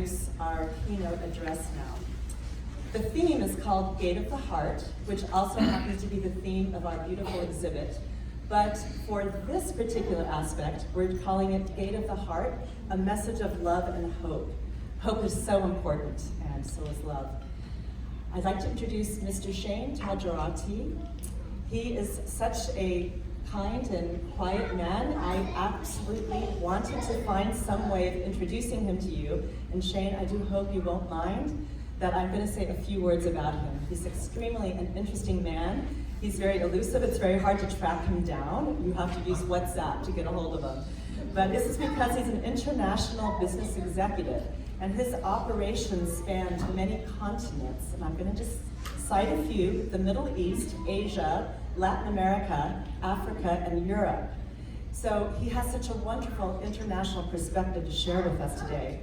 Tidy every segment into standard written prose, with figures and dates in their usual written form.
introduce our keynote address now. The theme is called Gate of the Heart, which also happens to be the theme of our beautiful exhibit. But for this particular aspect, we're calling it Gate of the Heart, a message of love and hope. Hope is so important, and so is love. I'd like to introduce Mr. Shane Tajarati. He is such a kind and quiet man. I absolutely wanted to find some way of introducing him to you. And Shane, I do hope you won't mind that I'm going to say a few words about him. He's extremely an interesting man. He's very elusive. It's very hard to track him down. You have to use WhatsApp to get a hold of him. But this is because he's an international business executive, and his operations span many continents. And I'm going to just cite a few: the Middle East, Asia, Latin America, Africa, and Europe. So he has such a wonderful international perspective to share with us today.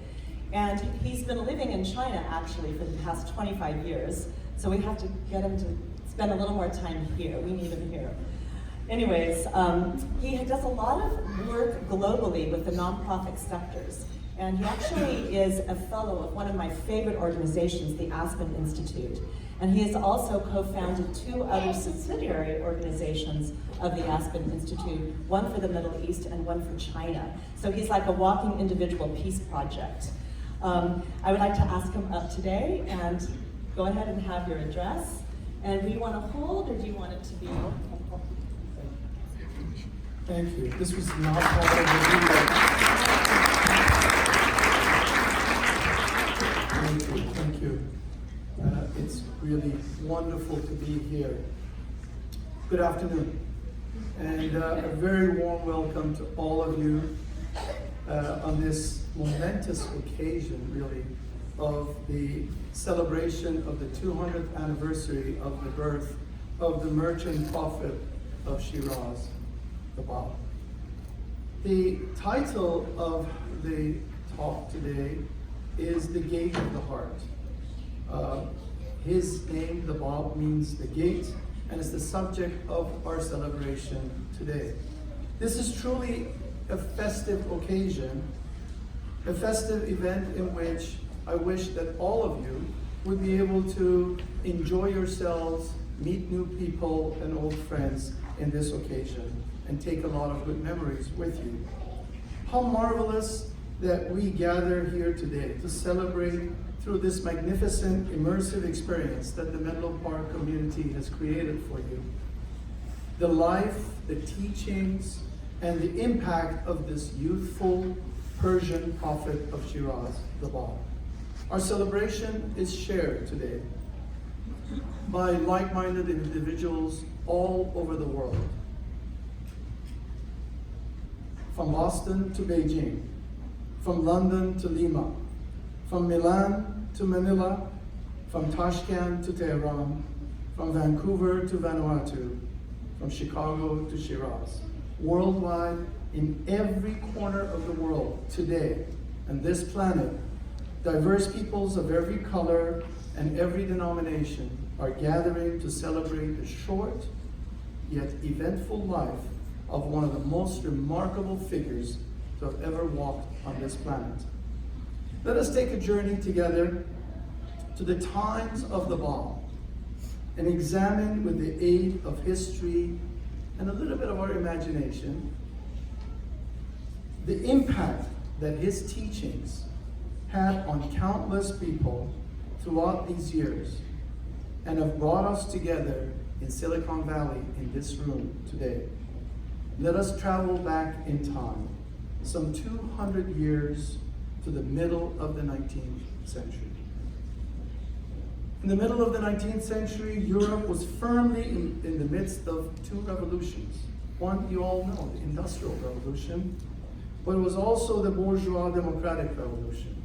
And he's been living in China actually for the past 25 years. So we have to get him to spend a little more time here. We need him here. Anyways, he does a lot of work globally with the nonprofit sectors. And he actually is a fellow of one of my favorite organizations, the Aspen Institute. And he has also co-founded two other subsidiary organizations of the Aspen Institute, one for the Middle East and one for China. So he's like a walking individual peace project. I would like to ask him up today and go ahead and have your address. And do you want to hold, or do you want it to be? Thank you. This was not part of the video. Thank you. It's really wonderful to be here. Good afternoon. And a very warm welcome to all of you on this momentous occasion, really, of the celebration of the 200th anniversary of the birth of the merchant prophet of Shiraz, the Bab. The title of the talk today is The Gate of the Heart. His name, the Bab, means the gate, and is the subject of our celebration today. This is truly a festive occasion, a festive event in which I wish that all of you would be able to enjoy yourselves, meet new people and old friends in this occasion, and take a lot of good memories with you. How marvelous that we gather here today to celebrate through this magnificent immersive experience that the Menlo Park community has created for you. The life, the teachings, and the impact of this youthful Persian prophet of Shiraz, the Bab. Our celebration is shared today by like-minded individuals all over the world. From Boston to Beijing, from London to Lima, from Milan to Manila, from Tashkent to Tehran, from Vancouver to Vanuatu, from Chicago to Shiraz. Worldwide, in every corner of the world today, and this planet, diverse peoples of every color and every denomination are gathering to celebrate the short yet eventful life of one of the most remarkable figures to have ever walked on this planet. Let us take a journey together to the times of the Bab and examine with the aid of history and a little bit of our imagination the impact that his teachings had on countless people throughout these years and have brought us together in Silicon Valley in this room today. Let us travel back in time, some 200 years to the middle of the 19th century. In the middle of the 19th century, Europe was firmly in the midst of two revolutions. One, you all know, the Industrial Revolution, but it was also the bourgeois democratic revolution.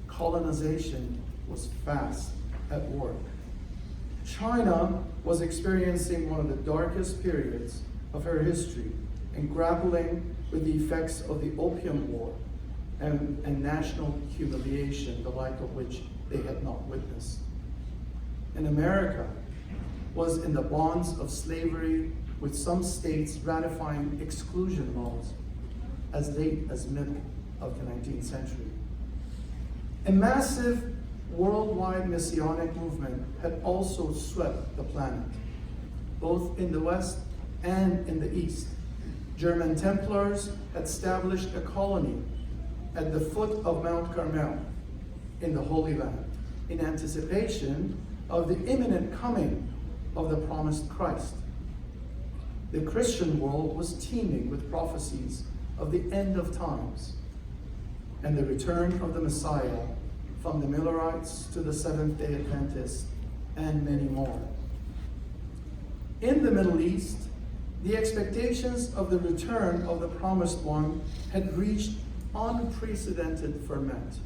Colonization was fast at work. China was experiencing one of the darkest periods of her history and grappling with the effects of the Opium War and national humiliation, the like of which they had not witnessed. And America was in the bonds of slavery, with some states ratifying exclusion laws as late as middle of the 19th century. A massive worldwide messianic movement had also swept the planet, both in the West and in the East. German Templars had established a colony at the foot of Mount Carmel in the Holy Land in anticipation of the imminent coming of the promised Christ. The Christian world was teeming with prophecies of the end of times and the return of the Messiah, from the Millerites to the Seventh-day Adventists, and many more. In the Middle East, the expectations of the return of the Promised One had reached unprecedented ferment.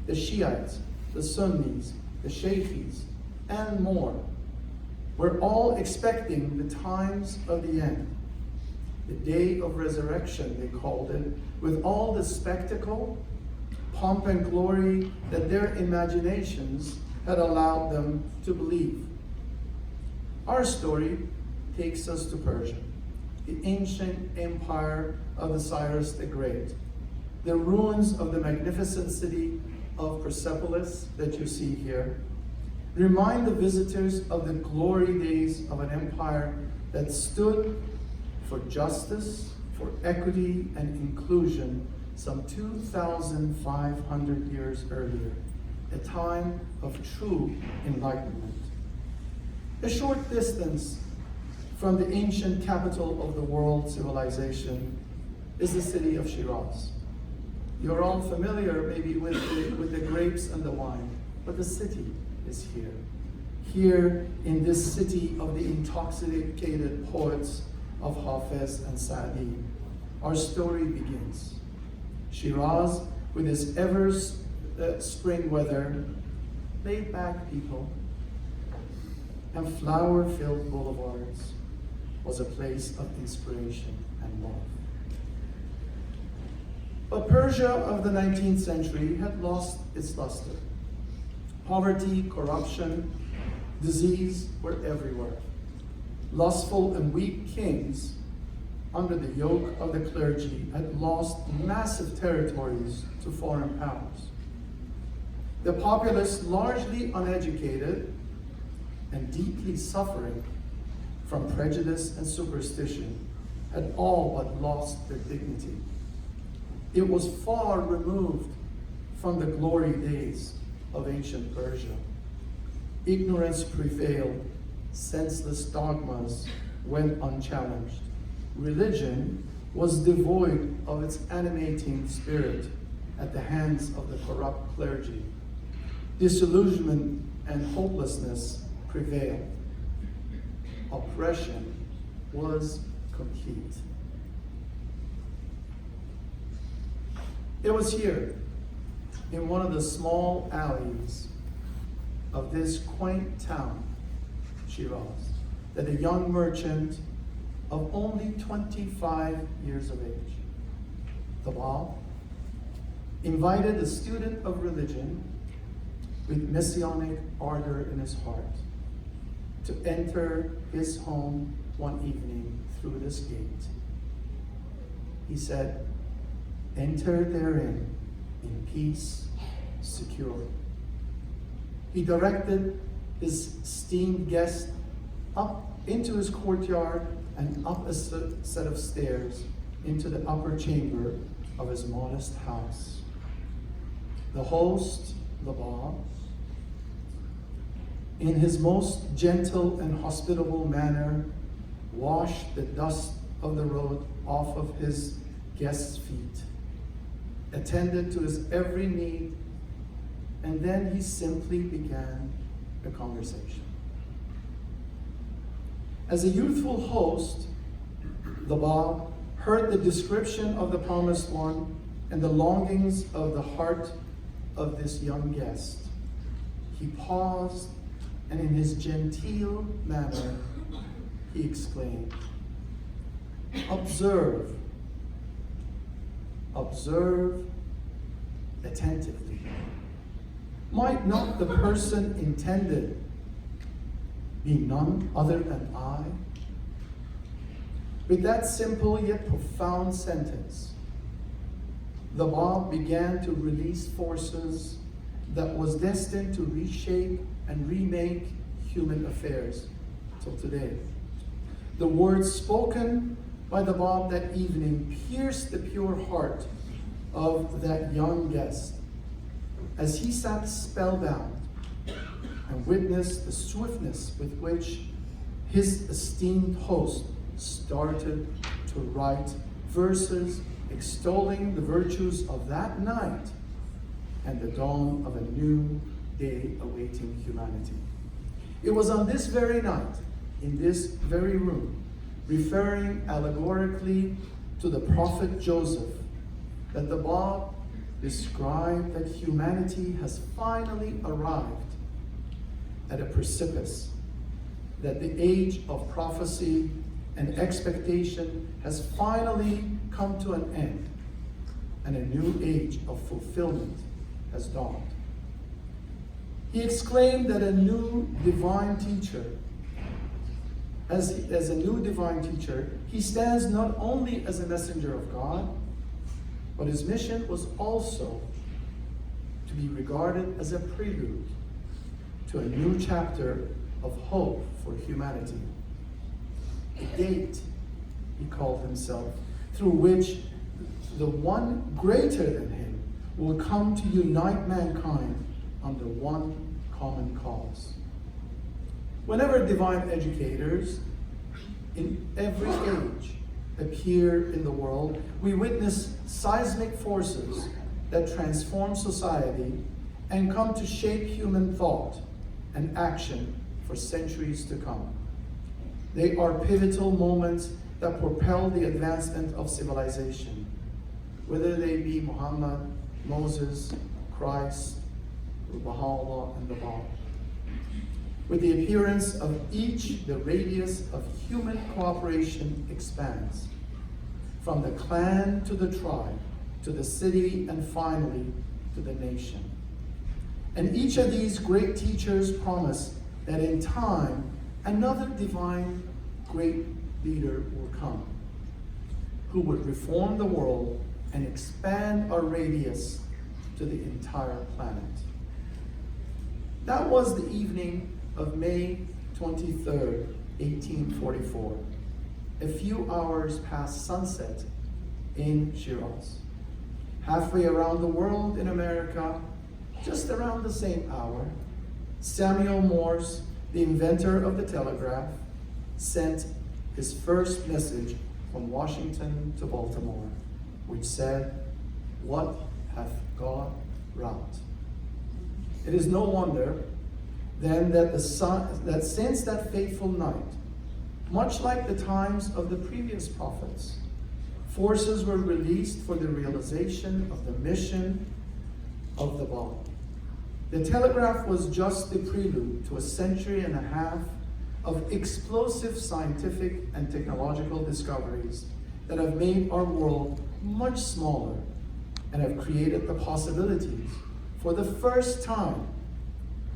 The Shiites, the Sunnis, the Shafis, and more were all expecting the times of the end, the day of resurrection, they called it, with all the spectacle, pomp, and glory that their imaginations had allowed them to believe. Our story takes us to Persia, the ancient empire of the Cyrus the Great. The ruins of the magnificent city of Persepolis that you see here remind the visitors of the glory days of an empire that stood for justice, for equity, and inclusion some 2,500 years earlier, a time of true enlightenment. A short distance from the ancient capital of the world civilization is the city of Shiraz. You're all familiar maybe with the grapes and the wine, but the city is here. Here in this city of the intoxicated poets of Hafez and Sa'di, our story begins. Shiraz, with its ever spring weather, laid back people, and flower-filled boulevards, was a place of inspiration and love. But Persia of the 19th century had lost its luster. Poverty, corruption, disease were everywhere. Lustful and weak kings, under the yoke of the clergy, had lost massive territories to foreign powers. The populace, largely uneducated and deeply suffering from prejudice and superstition, had all but lost their dignity. It was far removed from the glory days of ancient Persia. Ignorance prevailed, senseless dogmas went unchallenged. Religion was devoid of its animating spirit at the hands of the corrupt clergy. Disillusionment and hopelessness prevailed. Oppression was complete. It was here, in one of the small alleys of this quaint town, Shiraz, that a young merchant of only 25 years of age, the Bab, invited a student of religion with messianic ardor in his heart to enter his home one evening through this gate. He said, "Enter therein in peace, secure." He directed his esteemed guest up into his courtyard and up a set of stairs into the upper chamber of his modest house. The host, the Bab, in his most gentle and hospitable manner, washed the dust of the road off of his guest's feet, attended to his every need, and then he simply began a conversation. As a youthful host, the Bab heard the description of the Promised One and the longings of the heart of this young guest. He paused, and in his genteel manner, he exclaimed, "Observe, observe attentively. Might not the person intended be none other than I?" With that simple yet profound sentence, the Bab began to release forces that was destined to reshape and remake human affairs till today. The words spoken by the Bab that evening pierced the pure heart of that young guest as he sat spellbound and witnessed the swiftness with which his esteemed host started to write verses extolling the virtues of that night and the dawn of a new day awaiting humanity. It was on this very night, in this very room, referring allegorically to the prophet Joseph, that the Bab described that humanity has finally arrived at a precipice, that the age of prophecy and expectation has finally come to an end, and a new age of fulfillment has dawned. He exclaimed that a new divine teacher, as a new divine teacher, he stands not only as a messenger of God, but his mission was also to be regarded as a prelude to a new chapter of hope for humanity. A gate, he called himself, through which the one greater than him will come to unite mankind under one common cause. Whenever divine educators in every age appear in the world, we witness seismic forces that transform society and come to shape human thought and action for centuries to come. They are pivotal moments that propel the advancement of civilization, whether they be Muhammad, Moses, Christ, Baha'u'llah, and the Bab. With the appearance of each, the radius of human cooperation expands, from the clan to the tribe, to the city, and finally to the nation. And each of these great teachers promise that in time, another divine great leader will come, who would reform the world and expand our radius to the entire planet. That was the evening of May 23rd, 1844, a few hours past sunset in Shiraz. Halfway around the world in America, just around the same hour, Samuel Morse, the inventor of the telegraph, sent his first message from Washington to Baltimore, which said, "What hath God wrought?" It is no wonder then that since that fateful night, much like the times of the previous prophets, forces were released for the realization of the mission of the Bab. The telegraph was just the prelude to a century and a half of explosive scientific and technological discoveries that have made our world much smaller and have created the possibilities for the first time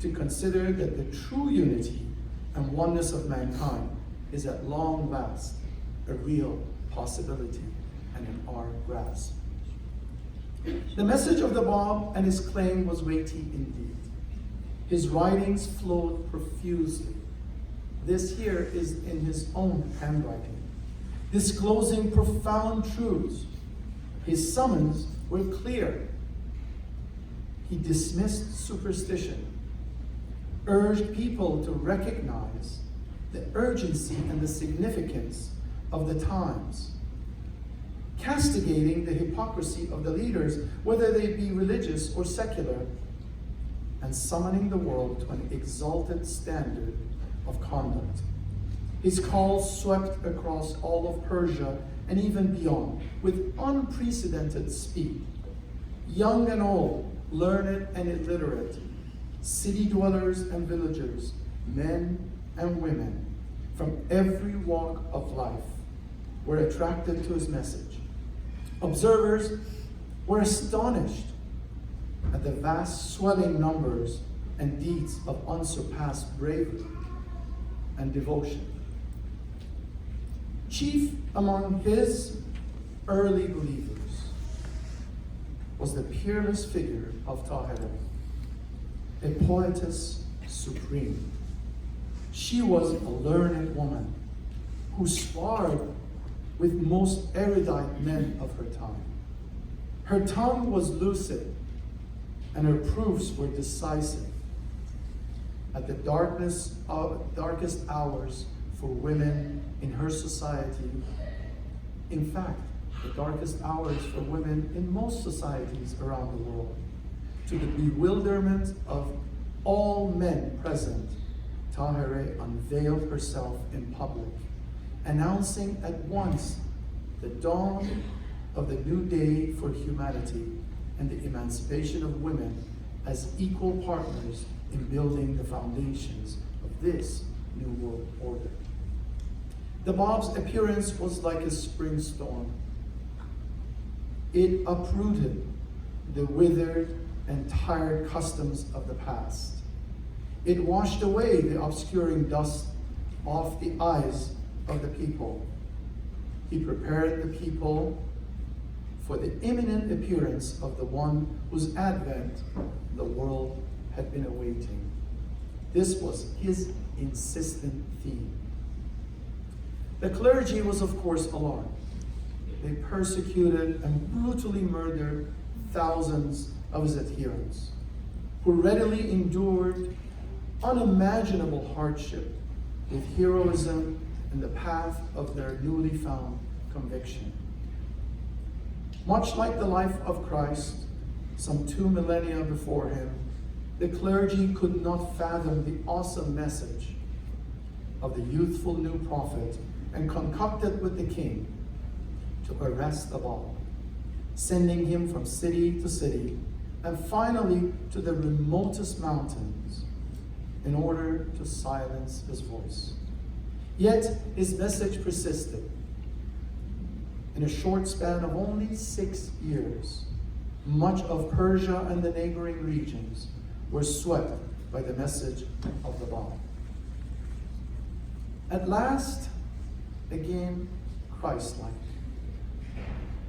to consider that the true unity and oneness of mankind is at long last a real possibility and in our grasp. The message of the Bab and his claim was weighty indeed. His writings flowed profusely. This here is in his own handwriting, disclosing profound truths. His summons were clear. He dismissed superstition, urged people to recognize the urgency and the significance of the times, castigating the hypocrisy of the leaders, whether they be religious or secular, and summoning the world to an exalted standard of conduct. His calls swept across all of Persia and even beyond with unprecedented speed. Young and old, learned and illiterate, city dwellers and villagers, men and women, from every walk of life were attracted to his message. Observers were astonished at the vast swelling numbers and deeds of unsurpassed bravery and devotion. Chief among his early believers was the peerless figure of Tahereh, a poetess supreme. She was a learned woman who sparred with most erudite men of her time. Her tongue was lucid, and her proofs were decisive. At the darkest hours for women in her society, in fact, the darkest hours for women in most societies around the world, to the bewilderment of all men present, Tahereh unveiled herself in public, announcing at once the dawn of the new day for humanity and the emancipation of women as equal partners in building the foundations of this new world order. The Bab's appearance was like a spring storm. It uprooted the withered and tired customs of the past. It washed away the obscuring dust off the eyes of the people. He prepared the people for the imminent appearance of the one whose advent the world had been awaiting. This was his insistent theme. The clergy was, of course, alarmed. They persecuted and brutally murdered thousands of his adherents, who readily endured unimaginable hardship with heroism in the path of their newly found conviction. Much like the life of Christ, some 2 millennia before him, the clergy could not fathom the awesome message of the youthful new prophet and concocted with the king to arrest the Bab, sending him from city to city and finally to the remotest mountains in order to silence his voice. Yet his message persisted. In a short span of only 6 years, much of Persia and the neighboring regions were swept by the message of the Bab. At last, again, Christ-like,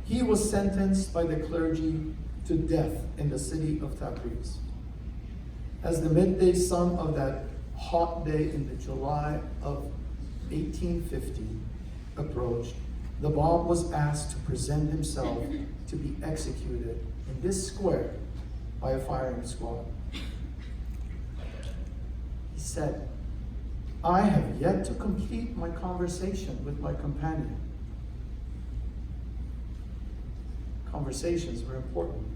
he was sentenced by the clergy to death in the city of Tabriz. As the midday sun of that hot day in the July of 1850 approached, the Bab was asked to present himself to be executed in this square by a firing squad. He said, "I have yet to complete my conversation with my companion." Conversations were important.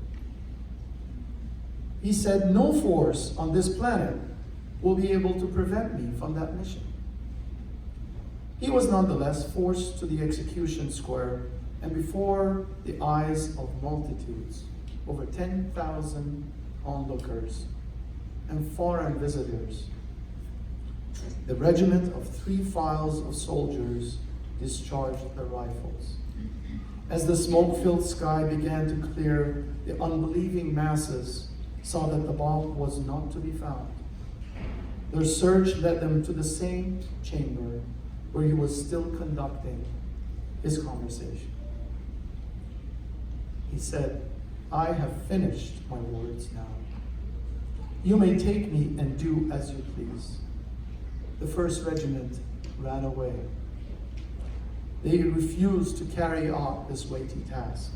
He said, "No force on this planet will be able to prevent me from that mission." He was nonetheless forced to the execution square, and before the eyes of multitudes, over 10,000 onlookers and foreign visitors, the regiment of 3 files of soldiers discharged their rifles. As the smoke-filled sky began to clear, the unbelieving masses saw that the Bab was not to be found. Their search led them to the same chamber where he was still conducting his conversation. He said, "I have finished my words now. You may take me and do as you please." The first regiment ran away. They refused to carry out this weighty task.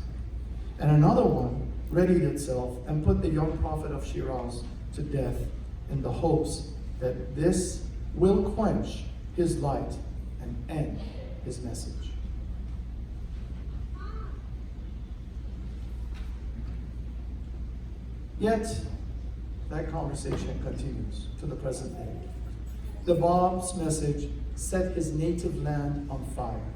And another one readied itself and put the young prophet of Shiraz to death in the hopes that this will quench his light and end his message. Yet, that conversation continues to the present day. The Bab's message set his native land on fire.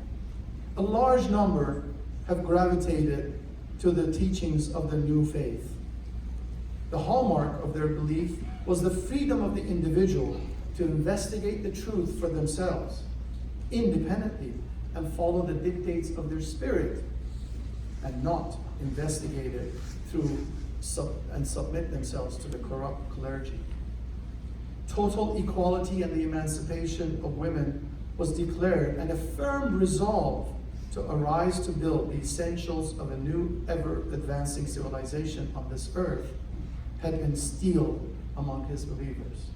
A large number have gravitated to the teachings of the new faith. The hallmark of their belief was the freedom of the individual to investigate the truth for themselves, independently, and follow the dictates of their spirit, and not investigate it and submit themselves to the corrupt clergy. Total equality and the emancipation of women was declared, and a firm resolve to arise to build the essentials of a new, ever-advancing civilization on this earth had been steel among his believers.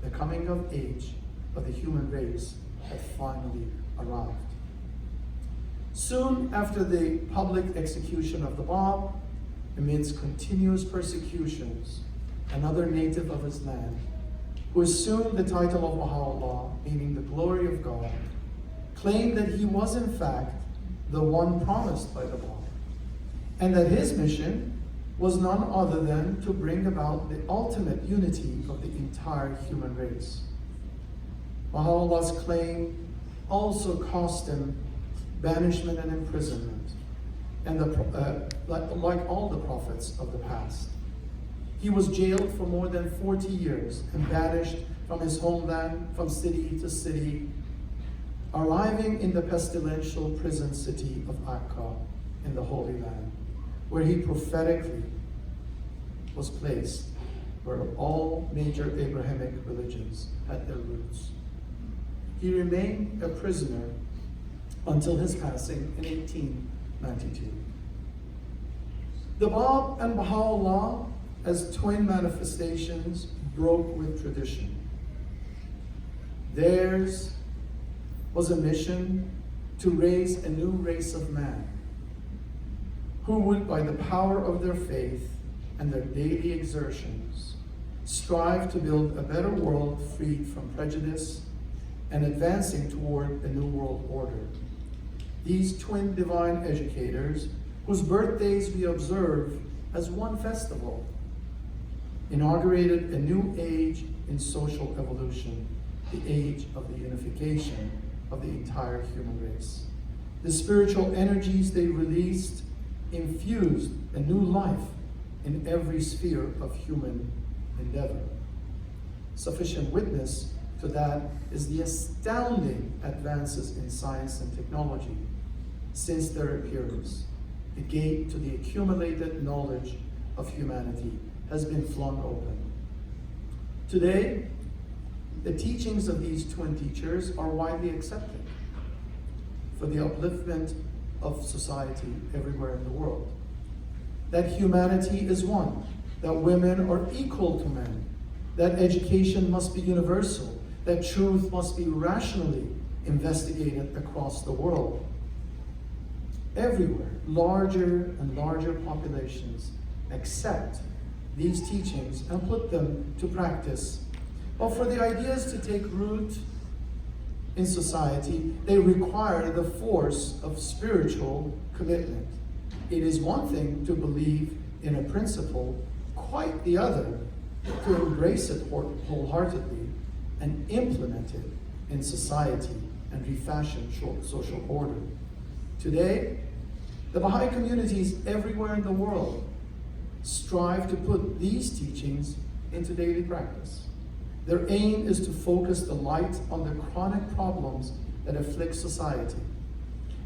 The coming of age of the human race had finally arrived. Soon after the public execution of the Bab, amidst continuous persecutions, another native of his land, who assumed the title of Baha'u'llah, meaning the glory of God, claimed that he was in fact the one promised by the Bab, and that his mission was none other than to bring about the ultimate unity of the entire human race. Baha'u'llah's claim also cost him banishment and imprisonment, and like all the prophets of the past. He was jailed for more than 40 years and banished from his homeland from city to city, arriving in the pestilential prison city of Akka in the Holy Land, where he prophetically was placed, where all major Abrahamic religions had their roots. He remained a prisoner until his passing in 1892. The Bab and Baha'u'llah, as twin manifestations, broke with tradition. Theirs was a mission to raise a new race of man who would, by the power of their faith and their daily exertions, strive to build a better world freed from prejudice and advancing toward a new world order. These twin divine educators, whose birthdays we observe as one festival, inaugurated a new age in social evolution, the age of the unification of the entire human race. The spiritual energies they released infused a new life in every sphere of human endeavor. Sufficient witness to that is the astounding advances in science and technology since their appearance. The gate to the accumulated knowledge of humanity has been flung open. Today, the teachings of these twin teachers are widely accepted for the upliftment of society everywhere in the world. That humanity is one, that women are equal to men, that education must be universal, that truth must be rationally investigated across the world. Everywhere, larger and larger populations accept these teachings and put them to practice. But for the ideas to take root in society, they require the force of spiritual commitment. It is one thing to believe in a principle, quite the other to embrace it wholeheartedly and implement it in society and refashion social order. Today, the Baha'i communities everywhere in the world strive to put these teachings into daily practice. Their aim is to focus the light on the chronic problems that afflict society,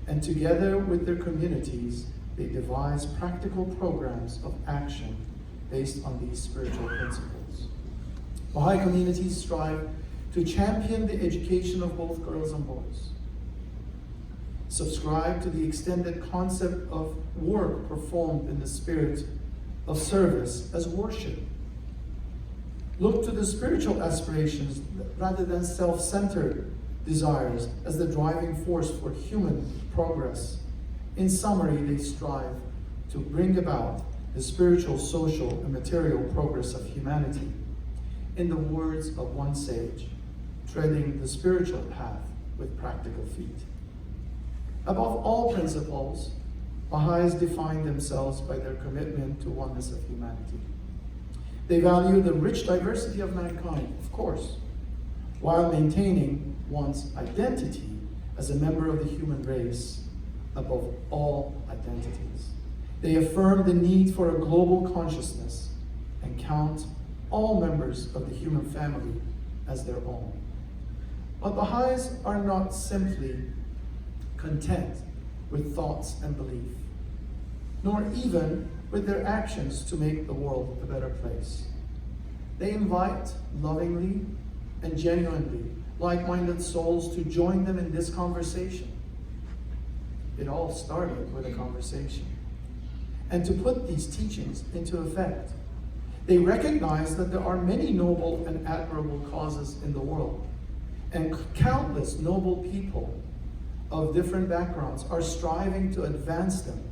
and together with their communities, they devise practical programs of action based on these spiritual principles. Baha'i communities strive to champion the education of both girls and boys, subscribe to the extended concept of work performed in the spirit of service as worship, look to the spiritual aspirations rather than self-centered desires as the driving force for human progress. In summary, they strive to bring about the spiritual, social, and material progress of humanity. In the words of one sage, treading the spiritual path with practical feet. Above all principles, Baha'is define themselves by their commitment to oneness of humanity. They value the rich diversity of mankind, of course, while maintaining one's identity as a member of the human race above all identities. They affirm the need for a global consciousness and count all members of the human family as their own. But Baha'is are not simply content with thoughts and belief, nor even with their actions to make the world a better place. They invite lovingly and genuinely like-minded souls to join them in this conversation. it all started with a conversation. And to put these teachings into effect, they recognize that there are many noble and admirable causes in the world, and countless noble people of different backgrounds are striving to advance them.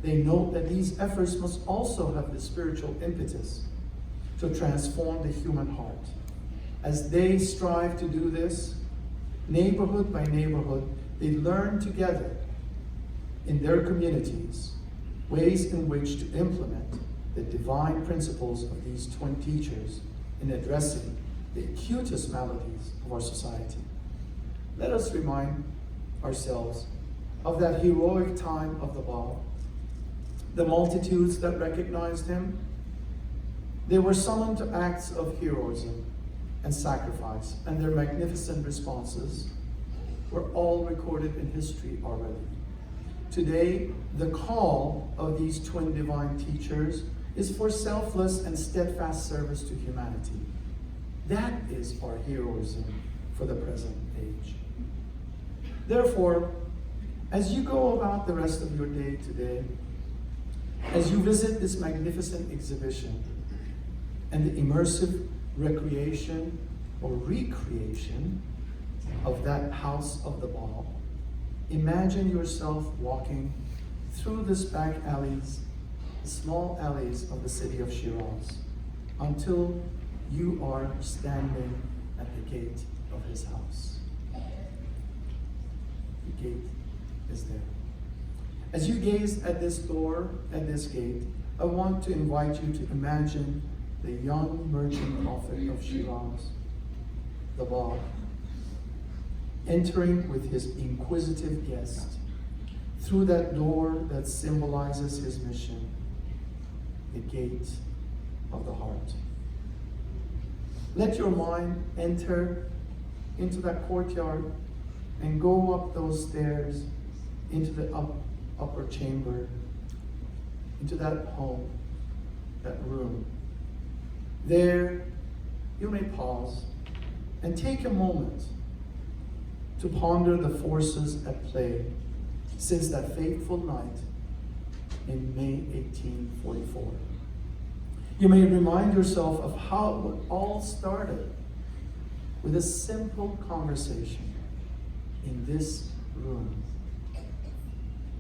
They note that these efforts must also have the spiritual impetus to transform the human heart. As they strive to do this, neighborhood by neighborhood, they learn together in their communities ways in which to implement the divine principles of these twin teachers in addressing the acutest maladies of our society. Let us remind ourselves of that heroic time of the Baal. The multitudes that recognized him, they were summoned to acts of heroism and sacrifice, and their magnificent responses were all recorded in history already. Today, the call of these twin divine teachers is for selfless and steadfast service to humanity. That is our heroism for the present age. Therefore, as you go about the rest of your day today, as you visit this magnificent exhibition and the immersive recreation or recreation of that house of the Baal, imagine yourself walking through the back alleys, the small alleys of the city of Shiraz, until you are standing at the gate of his house. The gate is there. As you gaze at this door, at this gate, I want to invite you to imagine the young merchant prophet of Shiraz, the Bab, entering with his inquisitive guest through that door that symbolizes his mission, the gate of the heart. Let your mind enter into that courtyard and go up those stairs into the upper chamber, into that home, that room. There, you may pause and take a moment to ponder the forces at play since that fateful night in May 1844. You may remind yourself of how it all started with a simple conversation in this room.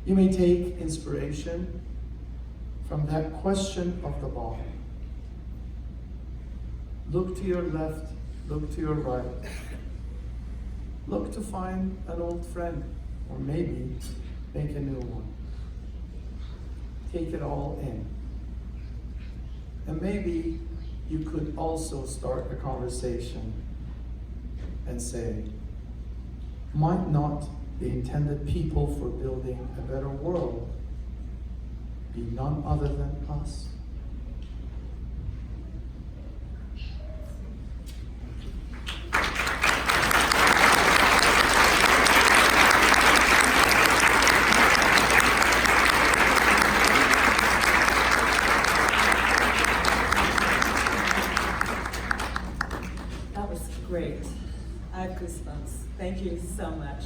You may take inspiration from that question of the Baal. Look to your left, look to your right. Look to find an old friend, or maybe make a new one. Take it all in. And maybe you could also start a conversation and say, might not the intended people for building a better world be none other than us? That was great. I have goosebumps. Thank you so much.